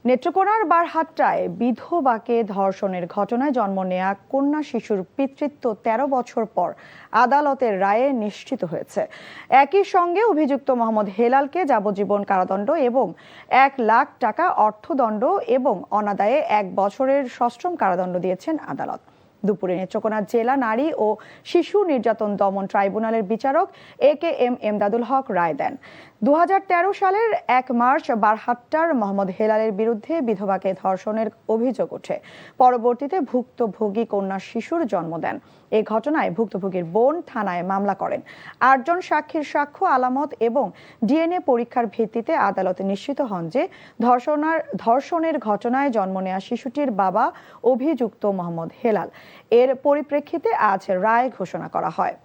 নেত্রকোনার বারহাট্টায় বিধবাকে ধর্ষণের ঘটনায় জন্ম নেয়া কন্যা শিশুর পিতৃত্ব ১৩ বছর পর আদালতের রায়ে নিশ্চিত হয়েছে। একই সঙ্গে অভিযুক্ত মোহাম্মদ হেলালকে যাবজ্জীবন কারাদণ্ড এবং ১,০০,০০০ টাকা অর্থদণ্ড এবং অনাদায়ে ১ বছরের সশ্রম কারাদণ্ড দিয়েছেন আদালত। দুপুরে নেত্রকোনা জেলা নারী ও শিশু নির্যাতন দমন ট্রাইব্যুনালের বিচারক AKM এমদাদুল হক রায় দেন। ২০১৩ সালের ১ মার্চ বারহাট্টার মোহাম্মদ হেলালের বিরুদ্ধে বিধবাকে ধর্ষণের অভিযোগ ওঠে। পরবর্তীতে ভুক্তভোগী কন্যা শিশুর জন্ম দেন। এই ঘটনায় ভুক্তভোগীর বোন থানায় মামলা করেন। ৮ জন সাক্ষীর সাক্ষ্য, আলামত এবং DNA পরীক্ষার ভিত্তিতে আদালতে নিশ্চিত হন যে ধর্ষণের ঘটনায় জন্ম নেওয়া শিশুটির বাবা অভিযুক্ত মোহাম্মদ হেলাল। এর পরিপ্রেক্ষিতে আজ রায় ঘোষণা করা হয়।